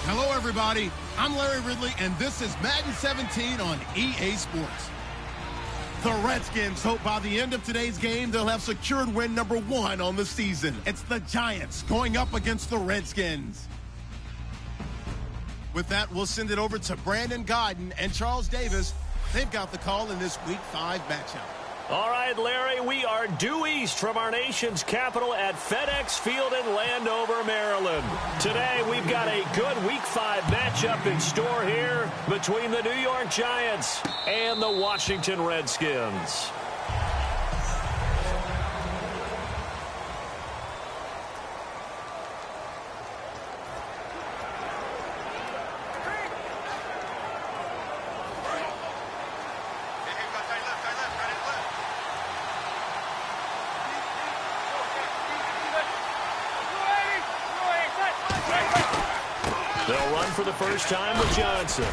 Hello, everybody. I'm Larry Ridley, and this is Madden 17 on EA Sports. The Redskins hope by the end of today's game they'll have secured win number 1 on the season. It's the Giants going up against the Redskins. With that, we'll send it over to Brandon Gaudin and Charles Davis. They've got the call in this Week 5 matchup. All right, Larry, we are due east from our nation's capital at FedEx Field in Landover, Maryland. Today, we've got a good Week 5 matchup in store here between the New York Giants and the Washington Redskins. They'll run for the first time with Johnson.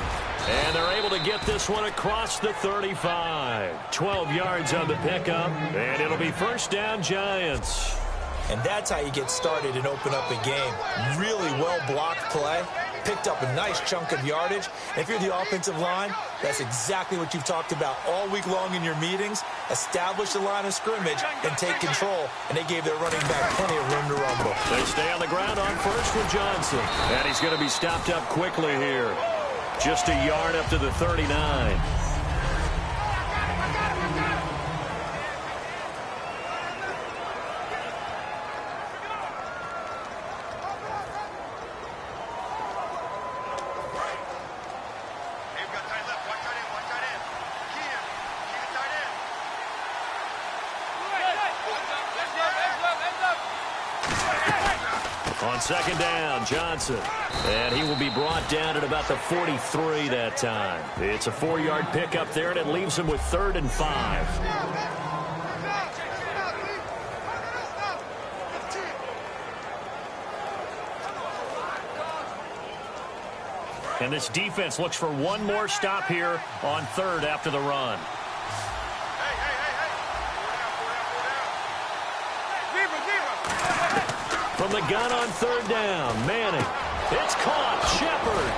And they're able to get this one across the 35. 12 yards on the pickup, and it'll be first down Giants. And that's how you get started and open up a game. Really well-blocked play. Picked up a nice chunk of yardage. If you're the offensive line, that's exactly what you've talked about all week long in your meetings. Establish the line of scrimmage and take control. And they gave their running back plenty of room to rumble. They stay on the ground on first with Johnson. And he's going to be stopped up quickly here. Just a yard up to the 39. On second down, Johnson. And he will be brought down at about the 43 that time. It's a 4-yard pickup there, and it leaves him with 3rd and 5. And this defense looks for one more stop here on 3rd after the run. From the gun on 3rd down, Manning. It's caught, Shepard.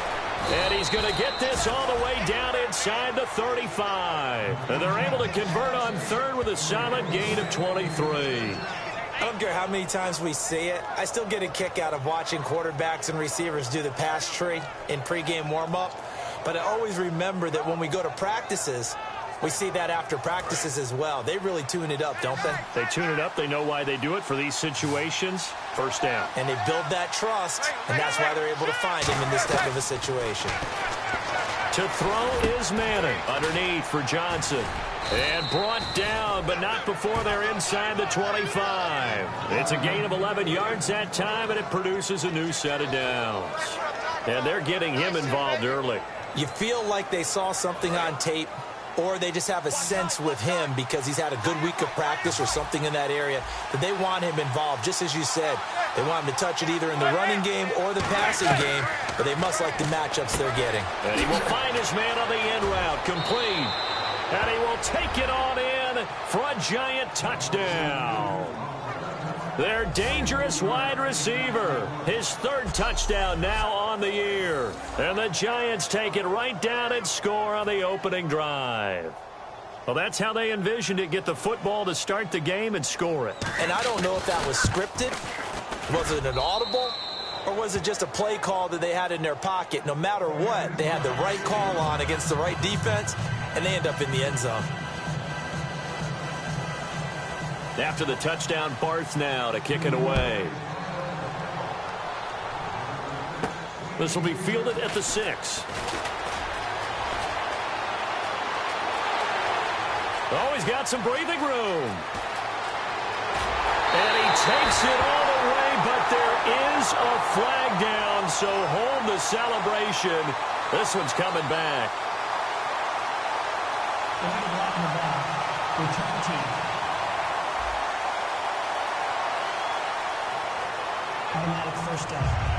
And he's going to get this all the way down inside the 35. And they're able to convert on 3rd with a solid gain of 23. I don't care how many times we see it. I still get a kick out of watching quarterbacks and receivers do the pass tree in pregame warm-up. But I always remember that when we go to practices, we see that after practices as well. They really tune it up, don't they? They tune it up. They know why they do it for these situations. First down. And they build that trust, and that's why they're able to find him in this type of a situation. To throw is Manning. Underneath for Johnson. And brought down, but not before they're inside the 25. It's a gain of 11 yards that time, and it produces a new set of downs. And they're getting him involved early. You feel like they saw something on tape, or they just have a sense with him because he's had a good week of practice or something in that area that they want him involved. Just as you said, they want him to touch it either in the running game or the passing game, but they must like the matchups they're getting. And he will find his man on the end route, complete. And he will take it on in for a Giant touchdown. Their dangerous wide receiver. His 3rd touchdown now on the year. And the Giants take it right down and score on the opening drive. Well, that's how they envisioned it. Get the football to start the game and score it. And I don't know if that was scripted. Was it an audible? Or was it just a play call that they had in their pocket? No matter what, they had the right call on against the right defense, and they end up in the end zone. After the touchdown, Barth now to kick it away. This will be fielded at the 6. Oh, he's got some breathing room. And he takes it all the way, but there is a flag down, so hold the celebration. This one's coming back. Return team. Automatic first down.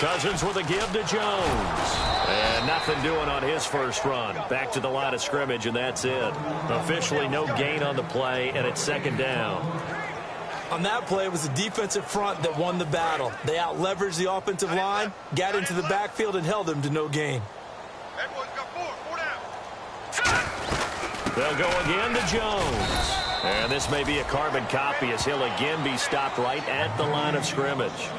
Cousins with a give to Jones. And nothing doing on his first run. Back to the line of scrimmage, and that's it. Officially no gain on the play, and it's second down. On that play, it was the defensive front that won the battle. They out-leveraged the offensive line, got into the backfield, and held them to no gain. They'll go again to Jones. And this may be a carbon copy as he'll again be stopped right at the line of scrimmage.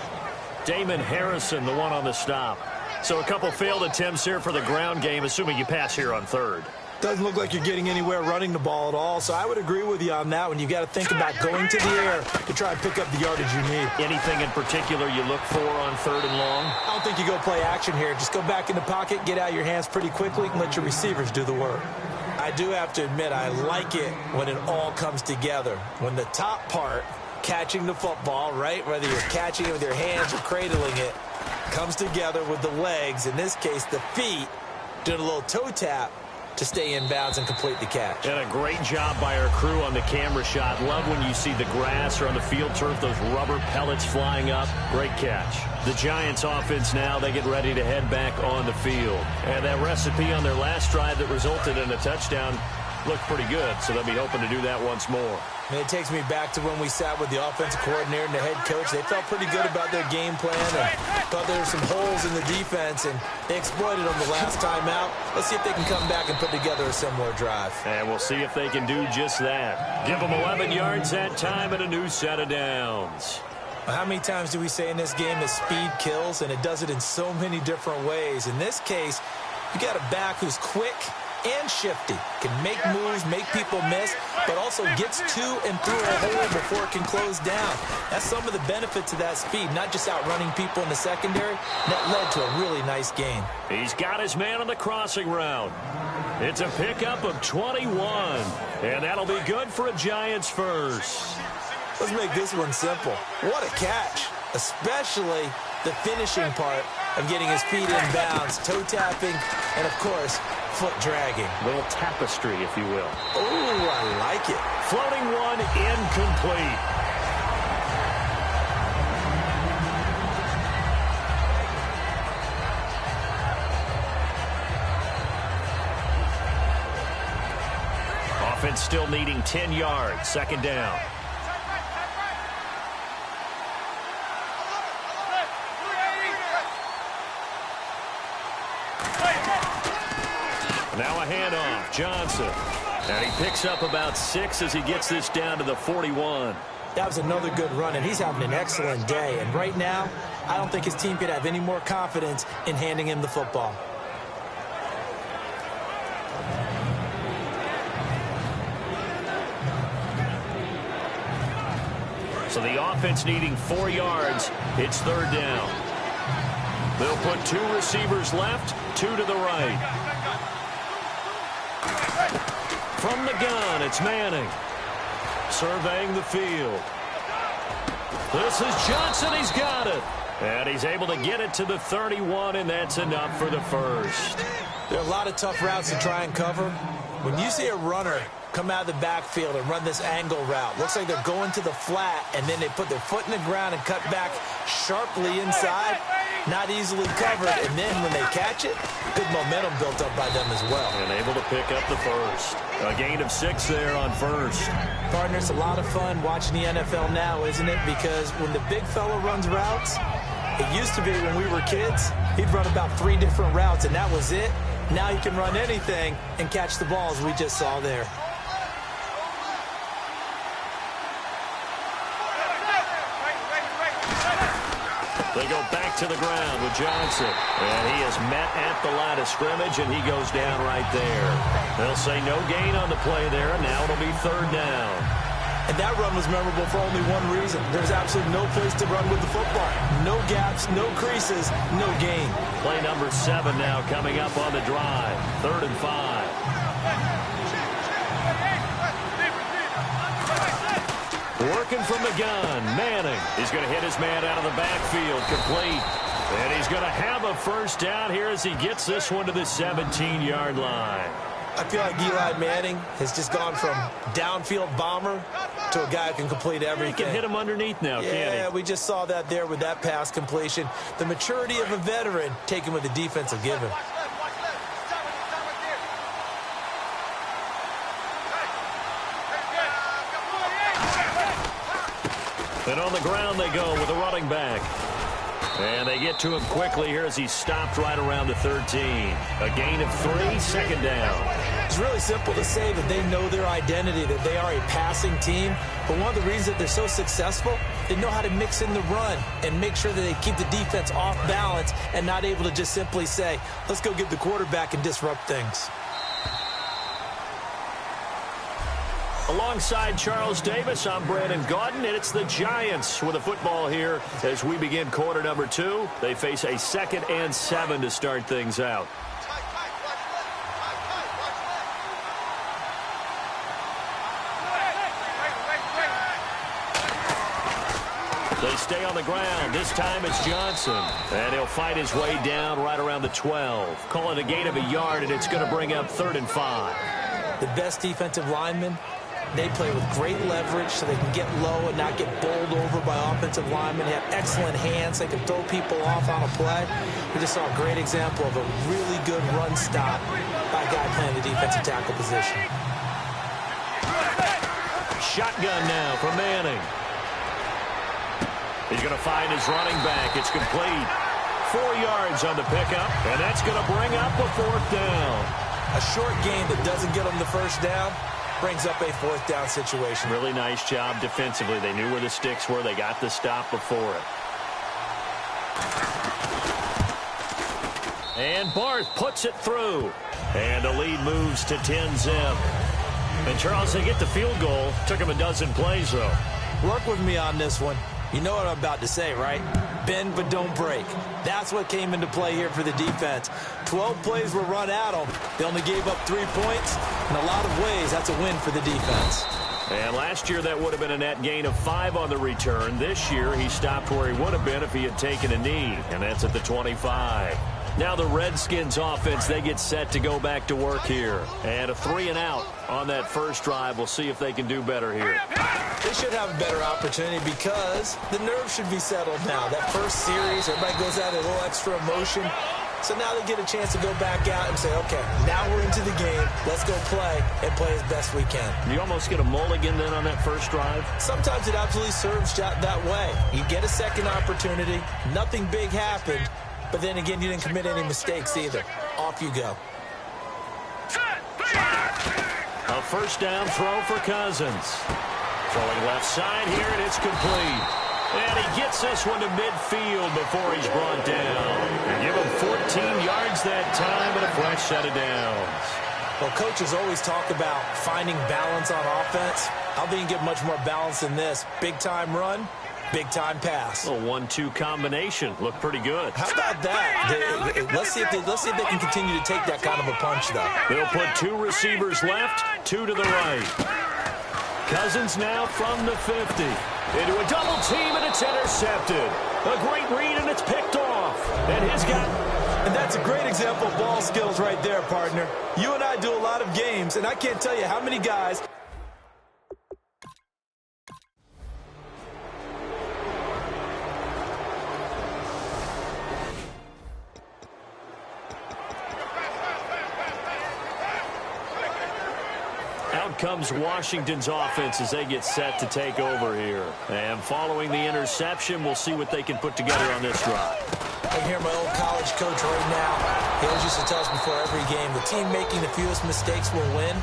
Damon Harrison, the one on the stop. So a couple failed attempts here for the ground game, assuming you pass here on third. Doesn't look like you're getting anywhere running the ball at all, so I would agree with you on that one. You got to think about going to the air to try and pick up the yardage you need. Anything in particular you look for on third and long? I don't think you go play action here. Just go back in the pocket, get out your hands pretty quickly, and let your receivers do the work. I do have to admit, I like it when it all comes together. When the top part, catching the football, right, whether you're catching it with your hands or cradling it, comes together with the legs, in this case the feet, doing a little toe tap to stay in bounds and complete the catch. And a great job by our crew on the camera shot. Love when you see the grass or on the field turf, those rubber pellets flying up. Great catch. The Giants offense now, they get ready to head back on the field. And that recipe on their last drive that resulted in a touchdown looked pretty good, so they'll be hoping to do that once more. And it takes me back to when we sat with the offensive coordinator and the head coach. They felt pretty good about their game plan and thought there were some holes in the defense, and they exploited them the last time out. Let's see if they can come back and put together a similar drive. And we'll see if they can do just that. Give them 11 yards that time and a new set of downs. How many times do we say in this game that speed kills, and it does it in so many different ways? In this case, you got a back who's quick and shifty, can make moves, make people miss, but also gets to and through a hole before it can close down. That's some of the benefits of that speed, not just outrunning people in the secondary. That led to a really nice gain. He's got his man on the crossing route. It's a pickup of 21, and that'll be good for a Giants first. Let's make this one simple. What a catch, especially the finishing part of getting his feet in bounds, toe tapping, and of course, foot dragging. A little tapestry, if you will. Oh, I like it. Floating one, incomplete. Offense still needing 10 yards, second down. Now a handoff, Johnson. And he picks up about 6 as he gets this down to the 41. That was another good run, and he's having an excellent day. And right now, I don't think his team could have any more confidence in handing him the football. So the offense needing 4 yards. It's third down. They'll put 2 receivers left, 2 to the right. From the gun, it's Manning. Surveying the field. This is Johnson. He's got it. And he's able to get it to the 31, and that's enough for the first. There are a lot of tough routes to try and cover. When you see a runner come out of the backfield and run this angle route, looks like they're going to the flat, and then they put their foot in the ground and cut back sharply inside. Not easily covered, and then when they catch it, good momentum built up by them as well. And able to pick up the first. A gain of 6 there on first. Partner, it's a lot of fun watching the NFL now, isn't it? Because when the big fella runs routes, it used to be when we were kids, he'd run about 3 different routes, and that was it. Now he can run anything and catch the balls we just saw there. They go back to the ground with Johnson. And he is met at the line of scrimmage, and he goes down right there. They'll say no gain on the play there, and now it'll be third down. And that run was memorable for only one reason. There's absolutely no place to run with the football. No gaps, no creases, no gain. Play number 7 now coming up on the drive. 3rd and 5. Working from the gun, Manning. He's going to hit his man out of the backfield, complete. And he's going to have a first down here as he gets this one to the 17-yard line. I feel like Eli Manning has just gone from downfield bomber to a guy who can complete everything. He can hit him underneath now, can't he? Yeah, we just saw that there with that pass completion. The maturity of a veteran taken with the defense will give him. And on the ground they go with a running back. And they get to him quickly here as he's stopped right around the 13. A gain of 3, second down. It's really simple to say that they know their identity, that they are a passing team. But one of the reasons that they're so successful, they know how to mix in the run and make sure that they keep the defense off balance and not able to just simply say, let's go get the quarterback and disrupt things. Alongside Charles Davis, I'm Brandon Gaudin, and it's the Giants with the football here as we begin quarter number 2. They face a 2nd and 7 to start things out. They stay on the ground. This time it's Johnson. And he'll fight his way down right around the 12. Call it a gain of a yard, and it's going to bring up 3rd and 5. The best defensive linemen, they play with great leverage so they can get low and not get bowled over by offensive linemen. They have excellent hands. They can throw people off on a play. We just saw a great example of a really good run stop by a guy playing the defensive tackle position. Shotgun now for Manning. He's going to find his running back. It's complete. 4 yards on the pickup, and that's going to bring up a 4th down. A short gain that doesn't get them the first down brings up a 4th down situation. Really nice job defensively. They knew where the sticks were. They got the stop before it. And Barth puts it through. And the lead moves to 10-zip. And Charles, they get the field goal. Took him a dozen plays, though. Work with me on this one. You know what I'm about to say, right? Bend but don't break. That's what came into play here for the defense. 12 plays were run at them. They only gave up 3 points. In a lot of ways, that's a win for the defense. And last year, that would have been a net gain of 5 on the return. This year, he stopped where he would have been if he had taken a knee, and that's at the 25. Now the Redskins offense, they get set to go back to work here. And a 3-and-out on that first drive. We'll see if they can do better here. They should have a better opportunity because the nerves should be settled now. That first series, everybody goes out a little extra emotion. So now they get a chance to go back out and say, okay, now we're into the game. Let's go play and play as best we can. You almost get a mulligan then on that first drive? Sometimes it absolutely serves that way. You get a second opportunity. Nothing big happened. But then again, you didn't commit any mistakes either. Off you go. A first down throw for Cousins. Throwing left side here, and it's complete. And he gets this one to midfield before he's brought down. And give him 14 yards that time and a fresh set of downs. Well, coaches always talk about finding balance on offense. I don't think you can get much more balance than this. Big-time run, big-time pass. A 1-2 combination. Looked pretty good. How about that? Let's see if they can continue to take that kind of a punch, though. They'll put 2 receivers left, 2 to the right. Cousins now from the 50. Into a double team, and it's intercepted. A great read, and it's picked off. And his guy... And that's a great example of ball skills right there, partner. You and I do a lot of games, and I can't tell you how many guys... Out comes Washington's offense as they get set to take over here. And following the interception, we'll see what they can put together on this drive. I can hear my old college coach right now. He always used to tell us before every game, the team making the fewest mistakes will win.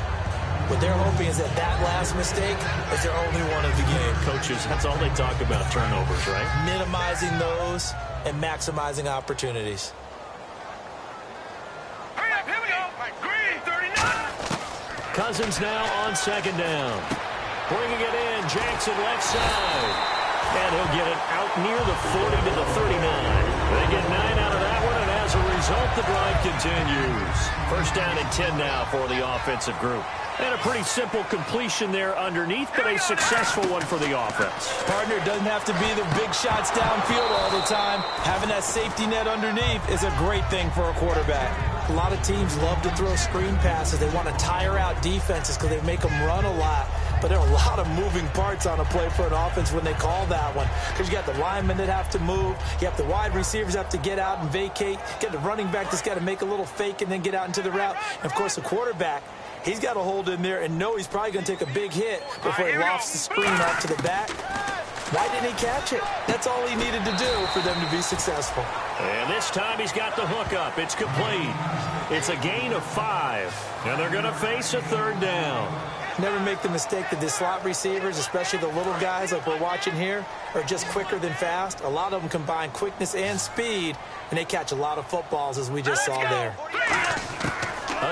What they're hoping is that last mistake is their only one of the game. Coaches, that's all they talk about, turnovers, right? Minimizing those and maximizing opportunities. Cousins now on second down. Bringing it in, Jackson left side. And he'll get it out near the 40 to the 39. They get 9 out of that one, and as a result, result, the drive continues. First down and 10 now for the offensive group. And a pretty simple completion there underneath, but a successful one for the offense. Partner, doesn't have to be the big shots downfield all the time. Having that safety net underneath is a great thing for a quarterback. A lot of teams love to throw screen passes. They want to tire out defenses because they make them run a lot. But there are a lot of moving parts on a play for an offense when they call that one. Because you got the linemen that have to move. You have the wide receivers have to get out and vacate. You got the running back that's got to make a little fake and then get out into the route. And, of course, the quarterback, he's got to hold in there and know he's probably going to take a big hit before he lofts the screen off to the back. Why didn't he catch it? That's all he needed to do for them to be successful. And this time he's got the hook up. It's complete. It's a gain of 5. And they're going to face a third down. Never make the mistake that the slot receivers, especially the little guys like we're watching here, are just quicker than fast. A lot of them combine quickness and speed, and they catch a lot of footballs, as we just saw there.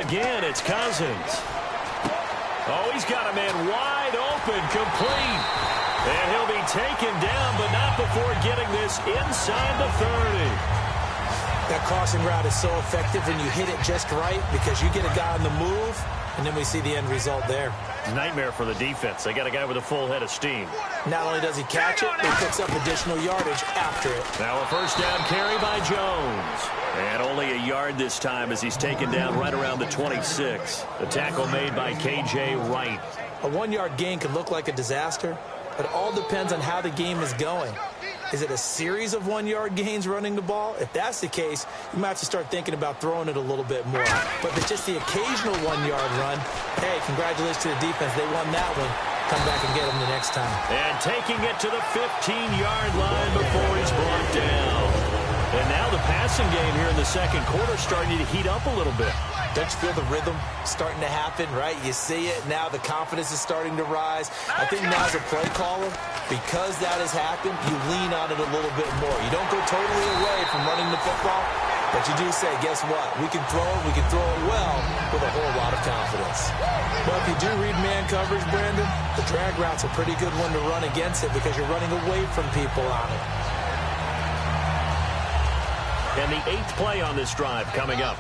Again, it's Cousins. Oh, he's got a man wide open, complete. And he'll be taken down, but not before getting this inside the 30. That crossing route is so effective when you hit it just right because you get a guy on the move, and then we see the end result there. Nightmare for the defense. They got a guy with a full head of steam. Not only does he catch it, he picks up additional yardage after it. Now a first down carry by Jones. And only a yard this time as he's taken down right around the 26. The tackle made by K.J. Wright. A 1-yard gain could look like a disaster, but it all depends on how the game is going. Is it a series of 1-yard gains running the ball? If that's the case, you might have to start thinking about throwing it a little bit more. But if it's just the occasional 1-yard run, hey, congratulations to the defense. They won that one. Come back and get them the next time. And taking it to the 15-yard line before he's brought down. And now the passing game here in the second quarter starting to heat up a little bit. Don't you feel the rhythm starting to happen, right? You see it. Now the confidence is starting to rise. I think now as a play caller, because that has happened, you lean on it a little bit more. You don't go totally away from running the football, but you do say, guess what? We can throw it. We can throw it well with a whole lot of confidence. Well, if you do read man coverage, Brandon, the drag route's a pretty good one to run against it because you're running away from people on it. And the 8th play on this drive coming up.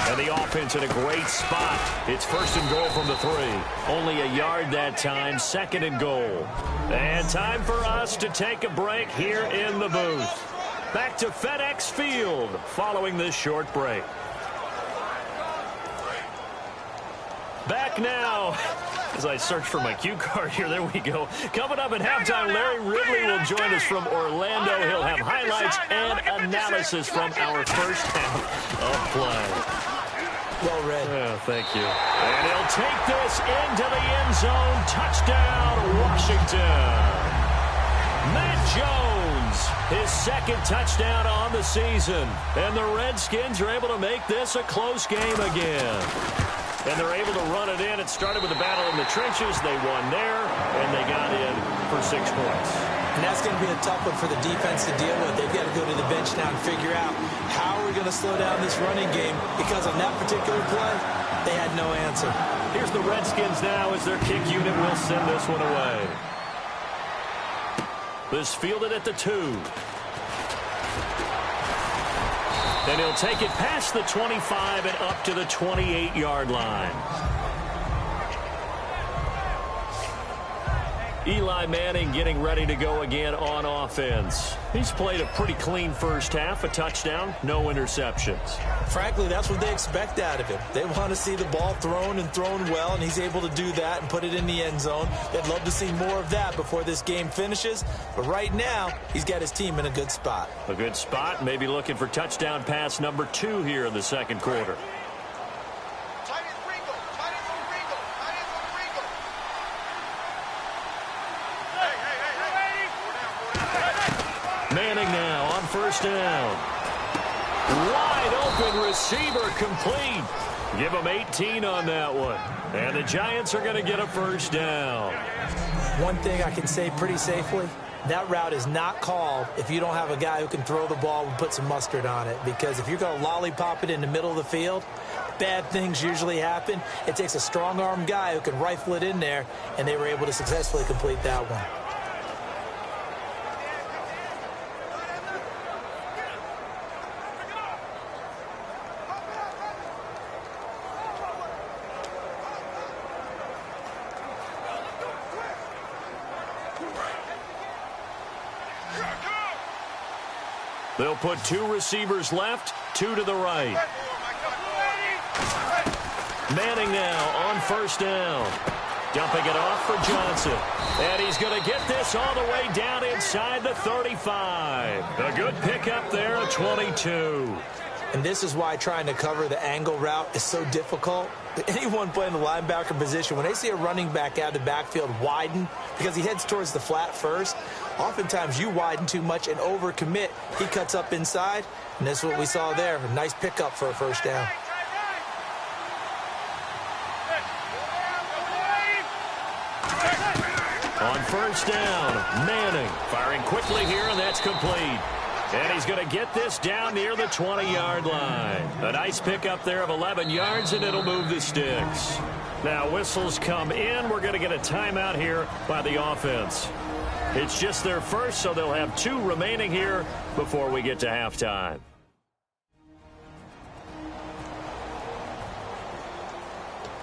And the offense in a great spot. It's first and goal from the 3. Only a yard that time, second and goal. And time for us to take a break here in the booth. Back to FedEx Field following this short break. Back now. As I search for my cue card here, there we go. Coming up at halftime, Larry Ridley will join us from Orlando. He'll have highlights and analysis from our first half of play. Well read. Oh, thank you. And he'll take this into the end zone. Touchdown, Washington. Matt Jones, his second touchdown on the season. And the Redskins are able to make this a close game again. And they're able to run it in. It started with a battle in the trenches. They won there, and they got in for 6 points. And that's going to be a tough one for the defense to deal with. They've got to go to the bench now and figure out how are we going to slow down this running game, because on that particular play, they had no answer. Here's the Redskins now as their kick unit will send this one away. This fielded at the 2. And he'll take it past the 25 and up to the 28-yard line. Eli Manning getting ready to go again on offense. He's played a pretty clean first half, a touchdown, no interceptions. Frankly, that's what they expect out of him. They want to see the ball thrown and thrown well, and he's able to do that and put it in the end zone. They'd love to see more of that before this game finishes. But right now, he's got his team in a good spot. A good spot, maybe looking for touchdown pass number 2 here in the second quarter. Manning now on first down. Wide open receiver complete. Give him 18 on that one. And the Giants are going to get a first down. One thing I can say pretty safely, that route is not called if you don't have a guy who can throw the ball and put some mustard on it. Because if you're going to lollipop it in the middle of the field, bad things usually happen. It takes a strong-armed guy who can rifle it in there, and they were able to successfully complete that one. They'll put 2 receivers left, 2 to the right. Manning now on first down. Dumping it off for Johnson. And he's going to get this all the way down inside the 35. A good pickup there at 22. And this is why trying to cover the angle route is so difficult. Anyone playing the linebacker position, when they see a running back out of the backfield widen because he heads towards the flat first, oftentimes you widen too much and overcommit. He cuts up inside, and that's what we saw there. A nice pickup for a first down. On first down, Manning firing quickly here, and that's complete. And he's going to get this down near the 20-yard line. A nice pickup there of 11 yards, and it'll move the sticks. Now whistles come in. We're going to get a timeout here by the offense. It's just their first, so they'll have 2 remaining here before we get to halftime.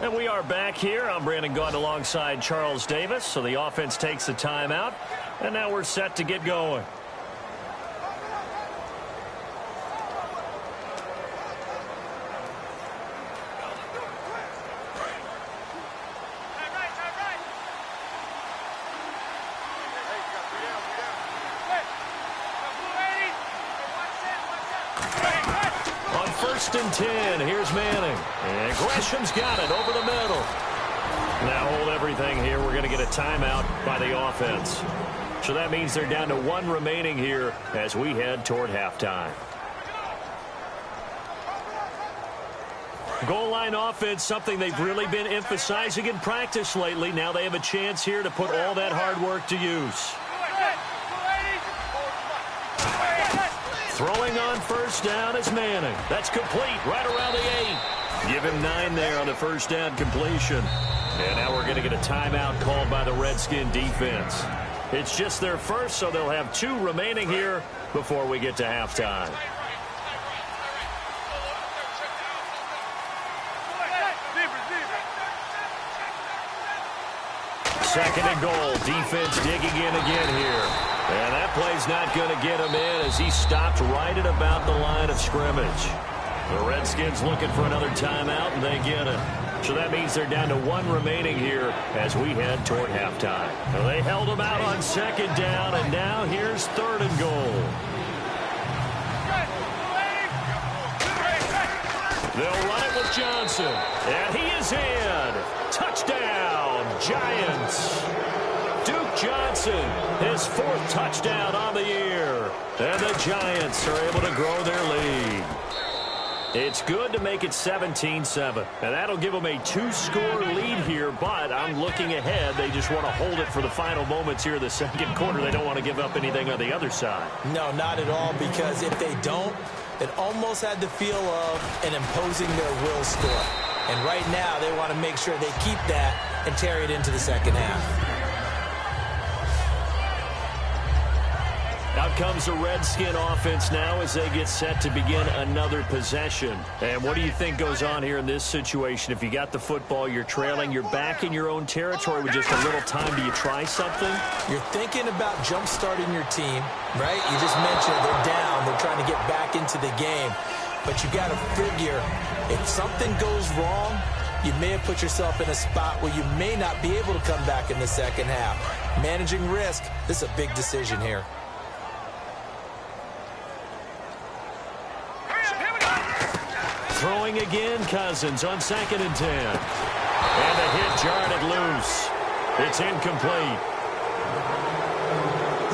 And we are back here. I'm Brandon Gaudin alongside Charles Davis. So the offense takes the timeout, and now we're set to get going. First and 10. Here's Manning. And Gresham's got it over the middle. Now hold everything here. We're going to get a timeout by the offense. So that means they're down to 1 remaining here as we head toward halftime. Goal line offense, something they've really been emphasizing in practice lately. Now they have a chance here to put all that hard work to use. Throwing on first down is Manning. That's complete right around the 8. Give him 9 there on the first down completion. And now we're going to get a timeout called by the Redskin defense. It's just their first, so they'll have 2 remaining here before we get to halftime. Second and goal. Defense digging in again here. And that play's not going to get him in as he stopped right at about the line of scrimmage. The Redskins looking for another timeout, and they get it. So that means they're down to 1 remaining here as we head toward halftime. Well, they held him out on second down, and now here's third and goal. They'll run it with Johnson, and he is in. Touchdown, Giants. Duke Johnson, his 4th touchdown on the year. And the Giants are able to grow their lead. It's good to make it 17-7. And that'll give them a 2-score lead here, but I'm looking ahead. They just want to hold it for the final moments here of the second quarter. They don't want to give up anything on the other side. No, not at all, because if they don't, it almost had the feel of an imposing their will score. And right now, they want to make sure they keep that and carry it into the second half. Out comes the Redskin offense now as they get set to begin another possession. And what do you think goes on here in this situation? If you got the football, you're trailing, you're back in your own territory with just a little time. Do you try something? You're thinking about jump-starting your team, right? You just mentioned they're down. They're trying to get back into the game. But you got to figure, if something goes wrong, you may have put yourself in a spot where you may not be able to come back in the second half. Managing risk, this is a big decision here. Throwing again, Cousins on 2nd and 10. And a hit jarred it loose. It's incomplete.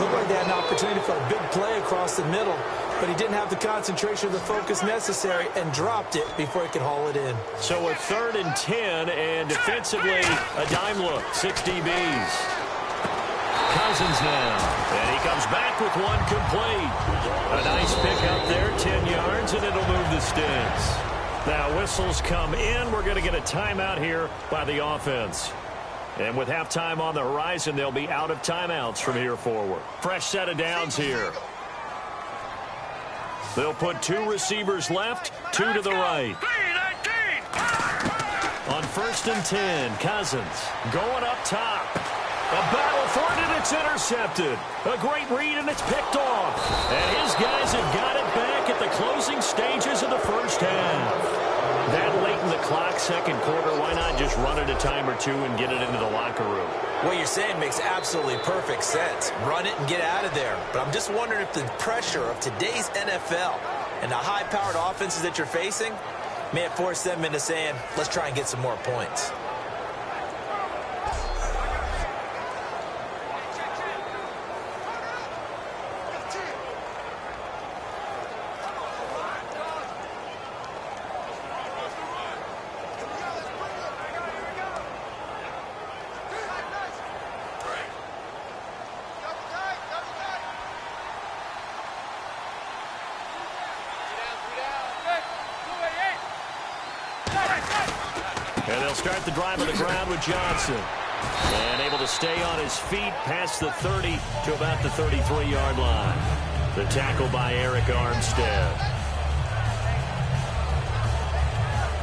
Looked like they had an opportunity for a big play across the middle, but he didn't have the concentration or the focus necessary and dropped it before he could haul it in. So a 3rd and 10, and defensively, a dime look, 6 DBs. Cousins now, and he comes back with 1 complete. A nice pick up there, 10 yards, and it'll move the sticks. Now whistles come in. We're going to get a timeout here by the offense. And with halftime on the horizon, they'll be out of timeouts from here forward. Fresh set of downs here. They'll put 2 receivers left, 2 to the right. On 1st and 10, Cousins going up top. A battle for it, and it's intercepted. A great read, and it's picked off. And his guys have got it back at the closing stages of the first half. That late in the clock, second quarter, why not just run it a time or two and get it into the locker room? What you're saying makes absolutely perfect sense. Run it and get out of there. But I'm just wondering if the pressure of today's NFL and the high-powered offenses that you're facing may have forced them into saying, let's try and get some more points. And they'll start the drive on the ground with Johnson. And able to stay on his feet past the 30 to about the 33-yard line. The tackle by Eric Armstead.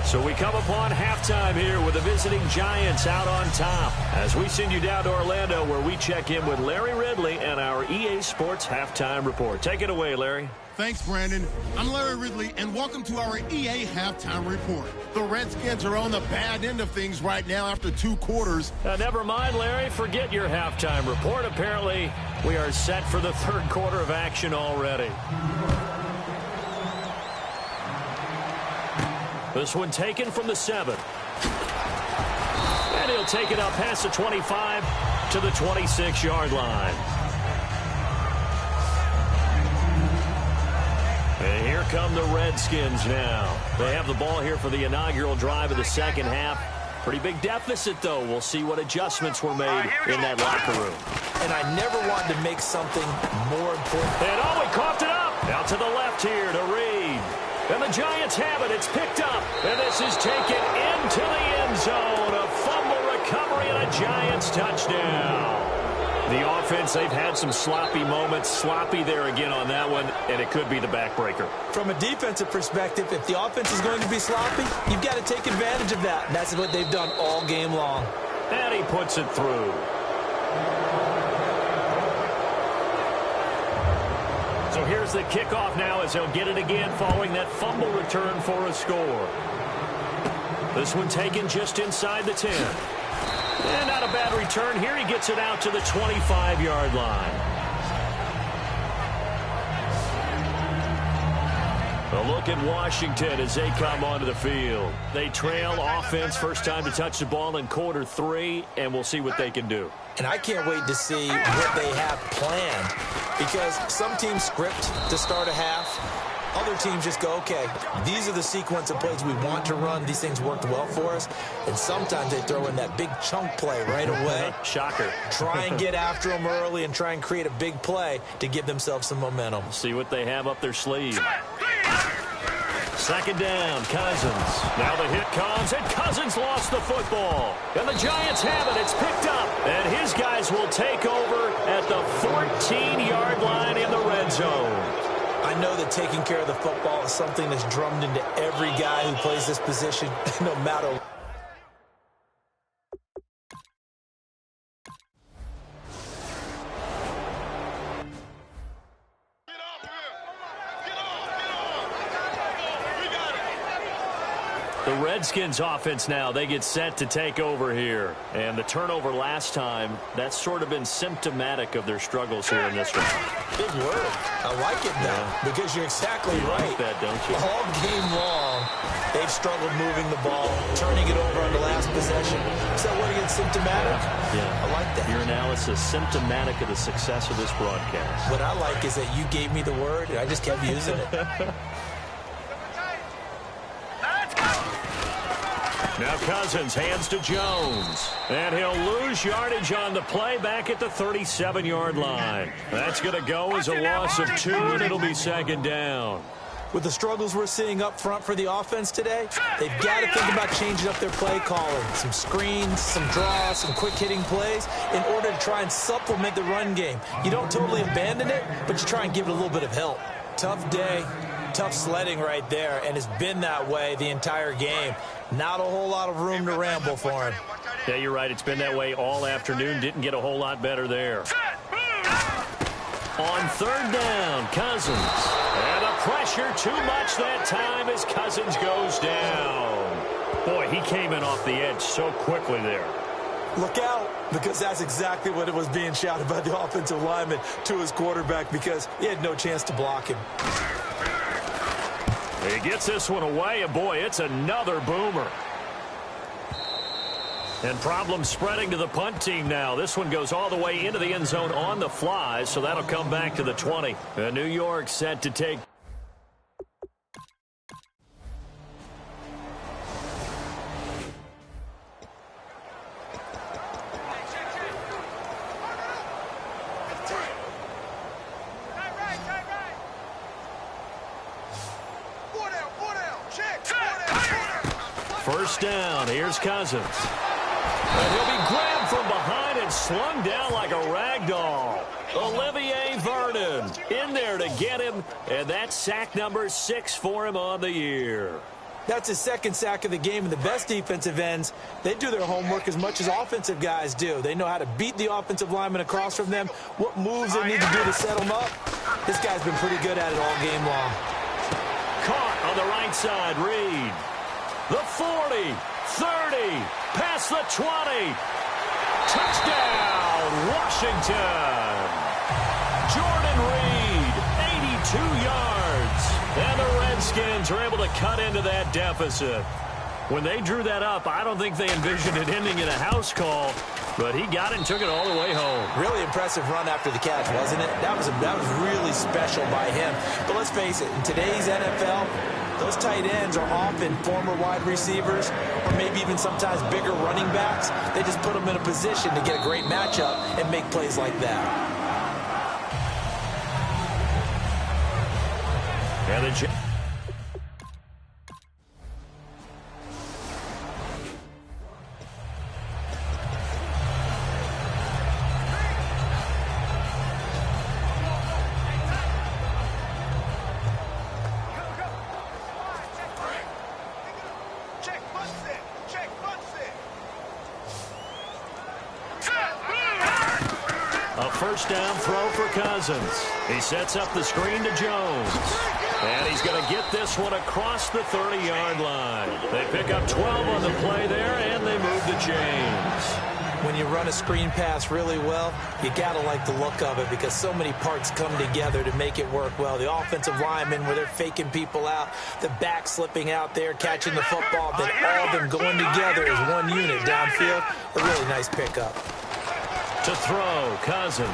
So we come upon halftime here with the visiting Giants out on top. As we send you down to Orlando where we check in with Larry Ridley and our EA Sports Halftime Report. Take it away, Larry. Thanks, Brandon. I'm Larry Ridley, and welcome to our EA Halftime Report. The Redskins are on the bad end of things right now after 2 quarters. Never mind, Larry. Forget your halftime report. Apparently, we are set for the third quarter of action already. This one taken from the 7. And he'll take it up past the 25 to the 26-yard line. And here come the Redskins now. They have the ball here for the inaugural drive of the second half. Pretty big deficit, though. We'll see what adjustments were made in that locker room. And I never wanted to make something more important. And he coughed it up. Out to the left here to Reed. And the Giants have it. It's picked up. And this is taken into the end zone. A fumble recovery and a Giants touchdown. The offense, they've had some sloppy moments. Sloppy there again on that one, and it could be the backbreaker. From a defensive perspective, if the offense is going to be sloppy, you've got to take advantage of that. And that's what they've done all game long. And he puts it through. So here's the kickoff now as he'll get it again following that fumble return for a score. This one taken just inside the 10. And not a bad return here. He gets it out to the 25-yard line. A look at Washington as they come onto the field. They trail offense first time to touch the ball in quarter 3, and we'll see what they can do. And I can't wait to see what they have planned, because some teams script to start a half. Other teams just go, okay, these are the sequence of plays we want to run. These things worked well for us. And sometimes they throw in that big chunk play right away. Shocker. Try and get after them early and try and create a big play to give themselves some momentum. See what they have up their sleeve. Second down, Cousins. Now the hit comes, and Cousins lost the football. And the Giants have it. It's picked up. And his guys will take over at the 14-yard line in the red zone. I know that taking care of the football is something that's drummed into every guy who plays this position, no matter what. The Redskins offense now, they get set to take over here. And the turnover last time, that's sort of been symptomatic of their struggles here in this one. Big word. I like it now, because you're exactly right. Like that, don't you? All game long, they've struggled moving the ball, turning it over on the last possession. So what again, symptomatic? Yeah. I like that. Your analysis, symptomatic of the success of this broadcast. What I like is that you gave me the word, and I just kept using it. Now Cousins hands to Jones. And he'll lose yardage on the play back at the 37-yard line. That's going to go as a loss of 2, and it'll be second down. With the struggles we're seeing up front for the offense today, they've got to think about changing up their play calling. Some screens, some draws, some quick-hitting plays in order to try and supplement the run game. You don't totally abandon it, but you try and give it a little bit of help. Tough day. Tough sledding right there, and it's been that way the entire game. Not a whole lot of room to ramble for him. Yeah, you're right. It's been that way all afternoon. Didn't get a whole lot better there. On third down, Cousins. And the pressure too much that time as Cousins goes down. Boy, he came in off the edge so quickly there. Look out, because that's exactly what it was being shouted by the offensive lineman to his quarterback, because he had no chance to block him. He gets this one away, and boy, it's another boomer. And problems spreading to the punt team now. This one goes all the way into the end zone on the fly, so that'll come back to the 20. And New York set to take. First down, here's Cousins. And he'll be grabbed from behind and slung down like a rag doll. Olivier Vernon in there to get him, and that's sack number 6 for him on the year. That's his second sack of the game, and the best defensive ends, they do their homework as much as offensive guys do. They know how to beat the offensive lineman across from them, what moves they need to do to set them up. This guy's been pretty good at it all game long. Caught on the right side, Reed. The 40, 30, past the 20. Touchdown, Washington. Jordan Reed, 82 yards. And the Redskins are able to cut into that deficit. When they drew that up, I don't think they envisioned it ending in a house call, but he got it and took it all the way home. Really impressive run after the catch, wasn't it? That was really special by him. But let's face it, in today's NFL, those tight ends are often former wide receivers or maybe even sometimes bigger running backs. They just put them in a position to get a great matchup and make plays like that. And the first down throw for Cousins. He sets up the screen to Jones. And he's going to get this one across the 30-yard line. They pick up 12 on the play there, and they move the chains. When you run a screen pass really well, you got to like the look of it because so many parts come together to make it work well. The offensive linemen, where they're faking people out, the back slipping out there, catching the football, then all of them going together as one unit downfield. A really nice pickup. To throw, Cousins.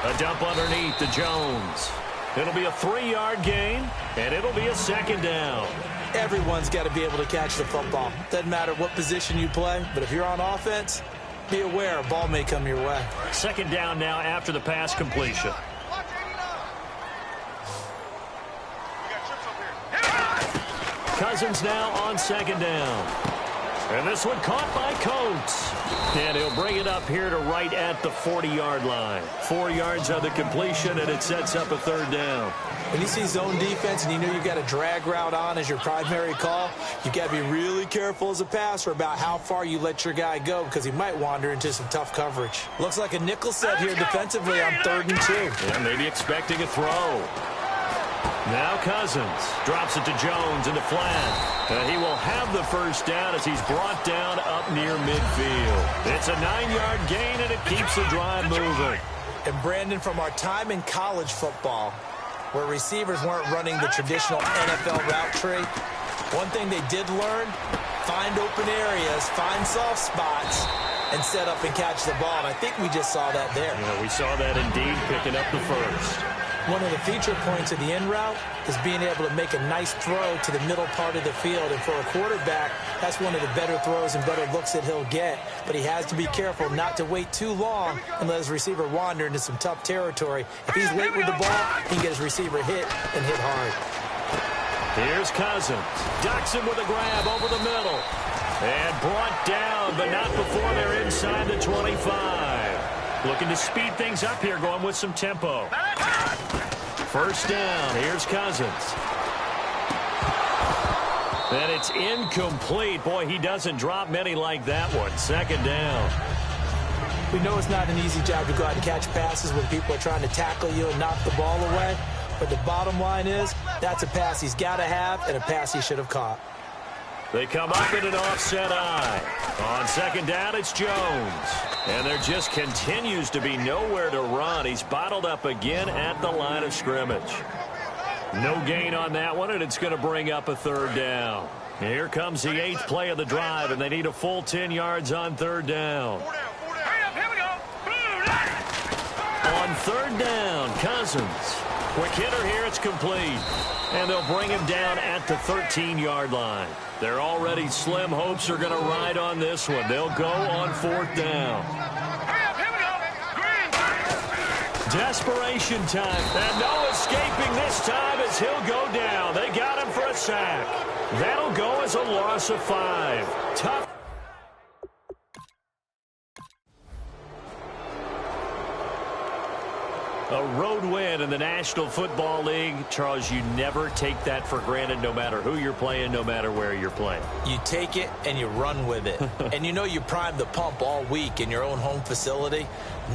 A dump underneath to Jones. It'll be a 3-yard gain, and it'll be a second down. Everyone's got to be able to catch the football. Doesn't matter what position you play, but if you're on offense, be aware a ball may come your way. Second down now after the pass completion. Cousins now on second down. And this one caught by Coates. And he'll bring it up here to right at the 40-yard line. 4 yards on the completion, and it sets up a third down. When you see zone defense and you know you've got a drag route on as your primary call, you've got to be really careful as a passer about how far you let your guy go because he might wander into some tough coverage. Looks like a nickel set here defensively on 3rd and 2. Yeah, maybe expecting a throw. Now Cousins drops it to Jones in the flat. And he will have the first down as he's brought down up near midfield. It's a 9-yard gain, and it keeps the drive moving. And Brandon, from our time in college football, where receivers weren't running the traditional NFL route tree, one thing they did learn, find open areas, find soft spots, and set up and catch the ball. And I think we just saw that there. Yeah, we saw that indeed, picking up the first. One of the feature points of the in route is being able to make a nice throw to the middle part of the field. And for a quarterback, that's one of the better throws and better looks that he'll get. But he has to be careful not to wait too long and let his receiver wander into some tough territory. If he's late with the ball, he can get his receiver hit and hit hard. Here's Cousins. Ducks him with a grab over the middle. And brought down, but not before they're inside the 25. Looking to speed things up here, going with some tempo. First down, here's Cousins. And it's incomplete. Boy, he doesn't drop many like that one. Second down. We know it's not an easy job to go out and catch passes when people are trying to tackle you and knock the ball away. But the bottom line is, that's a pass he's got to have and a pass he should have caught. They come up in an offset eye. On second down, it's Jones. And there just continues to be nowhere to run. He's bottled up again at the line of scrimmage. No gain on that one, and it's going to bring up a third down. Here comes the 8th play of the drive, and they need a full 10 yards on third down. On third down, Cousins. Quick hitter here, it's complete. And they'll bring him down at the 13-yard line. Their already slim hopes are going to ride on this one. They'll go on fourth down. Desperation time. And no escaping this time as he'll go down. They got him for a sack. That'll go as a loss of 5. Tough. A road win in the National Football League. Charles, you never take that for granted no matter who you're playing, no matter where you're playing. You take it and you run with it. And you know you primed the pump all week in your own home facility.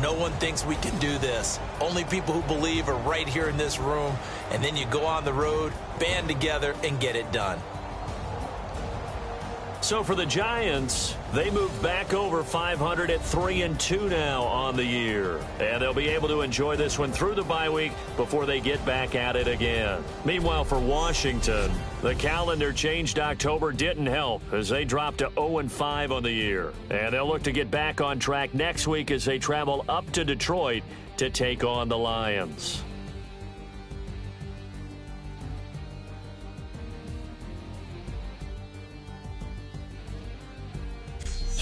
No one thinks we can do this. Only people who believe are right here in this room. And then you go on the road, band together, and get it done. So for the Giants, they move back over 500 at 3-2 now on the year. And they'll be able to enjoy this one through the bye week before they get back at it again. Meanwhile, for Washington, the calendar changed October didn't help as they dropped to 0-5 on the year. And they'll look to get back on track next week as they travel up to Detroit to take on the Lions.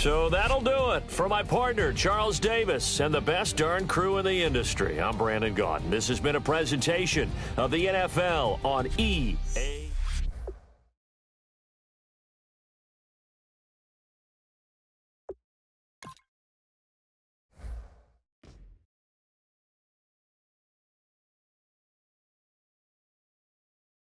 So that'll do it for my partner, Charles Davis, and the best darn crew in the industry. I'm Brandon Gaudin. This has been a presentation of the NFL on EA.